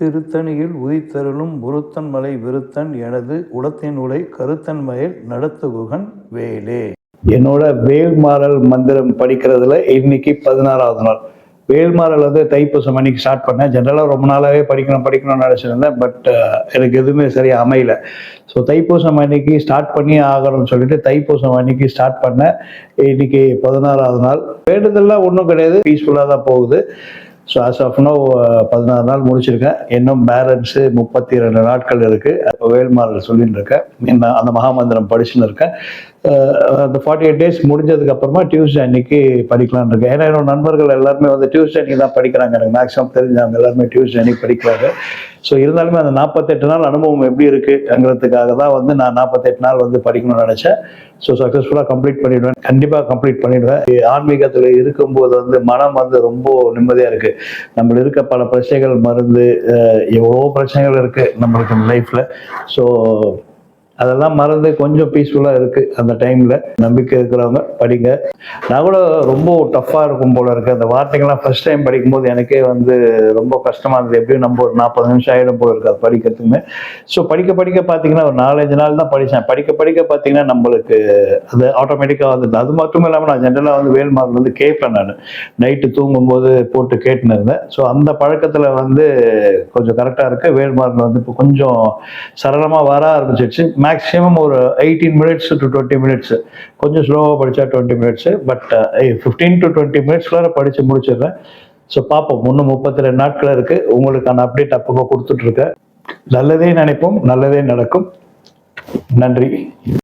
திருத்தணியில் உதித்தருளும் உருத்தன் மலை விருத்தன் எனது உளத்தின் உலை கருத்தன் மயில் நடத்துகுகன் வேலே. என்னோட வேல்மாறல் மந்திரம் படிக்கிறதுல இன்னைக்கு 16வது நாள். வேல்மாறல் தைப்பூசம் அன்னைக்கு ஸ்டார்ட் பண்ணேன். ஜென்ரலாக ரொம்ப நாளாகவே படிக்கணும்னு நினச்சிருந்தேன். பட் எனக்கு எதுவுமே சரியாக அமையல. ஸோ தைப்பூசம் அன்னைக்கு ஸ்டார்ட் பண்ணி ஆகணும்னு சொல்லிட்டு தைப்பூசம் அன்னைக்கு ஸ்டார்ட் பண்ணேன். இன்னைக்கு 16வது நாள். வேண்டுதல்லாம் ஒன்றும் கிடையாது, பீஸ்ஃபுல்லாக தான் போகுது. ஸோ ஆஸ் ஆஃப் நோ 16 நாள் முடிச்சிருக்கேன். இன்னும் பேலன்ஸு 32 நாட்கள் இருக்குது. அப்போ வேல்மாறல் சொல்லிட்டு இருக்கேன். அந்த மகாமந்திரம் படிச்சுன்னு இருக்கேன். அந்த 48 days முடிஞ்சதுக்கு அப்புறமா டியூஸ்டே அன்னைக்கு படிக்கலான்னு இருக்கேன். ஏன்னா என்னோட நண்பர்கள் எல்லாருமே டியூஸ்டே அன்னைக்கு தான் படிக்கிறாங்க. எனக்கு மேக்ஸிமம் தெரிஞ்சவங்க எல்லாருமே டியூஸ்டே அன்னைக்கு படிக்கிறாங்க. ஸோ இருந்தாலுமே அந்த 48 நாள் அனுபவம் எப்படி இருக்குங்கிறதுக்காக தான் நான் 48 நாள் படிக்கணும்னு நினச்சேன். ஸோ சக்ஸஸ்ஃபுல்லாக கம்ப்ளீட் பண்ணிடுவேன். கண்டிப்பாக கம்ப்ளீட் பண்ணிடுவேன். ஆன்மீகத்தில் இருக்கும்போது மனம் ரொம்ப நிம்மதியாக இருக்குது. நம்மளுக்கு இருக்க பல பிரச்சனைகள் மறந்து எவ்வளோ பிரச்சனைகள் இருக்குது நம்மளுக்கு லைஃப்பில். ஸோ அதெல்லாம் மறந்து கொஞ்சம் பீஸ்ஃபுல்லாக இருக்குது அந்த டைமில். நம்பிக்கை இருக்கிறவங்க படிங்க. நான் கூட ரொம்ப டஃப்பாக இருக்கும் போல இருக்குது. அந்த வார்த்தைகள்லாம் ஃபர்ஸ்ட் டைம் படிக்கும்போது எனக்கே ரொம்ப கஷ்டமாக இருந்தது. எப்படியும் நம்ம ஒரு 40 நிமிஷம் ஆகிடும் போல இருக்குது அது படிக்கிறதுக்குமே. ஸோ படிக்க பார்த்தீங்கன்னா ஒரு 4-5 நாள் தான் படித்தேன். படிக்க பார்த்தீங்கன்னா நம்மளுக்கு அது ஆட்டோமேட்டிக்காக வந்துடுது. அது மட்டும் இல்லாமல் நான் ஜென்ரலாக வேல்மாறல் கேட்பேன். நான் நைட்டு தூங்கும்போது போட்டு கேட்டுன்னு இருந்தேன். ஸோ அந்த பழக்கத்தில் கொஞ்சம் கரெக்டாக இருக்குது. வேல்மாறல் இப்போ கொஞ்சம் சரளமாக வர ஆரம்பிச்சிடுச்சு. மேக்ஸிமம் ஒரு 18 minutes to 20 minutes, கொஞ்சம் ஸ்லோவாக படித்தா 20 minutes, பட் 15 to 20 minutes படித்து முடிச்சிடுறேன். ஸோ பார்ப்போம். இன்னும் 32 நாட்கள் இருக்குது. உங்களுக்கான அப்டேட் அப்பப்போ கொடுத்துட்ருக்கேன். நல்லதே நினைப்போம், நல்லதே நடக்கும். நன்றி.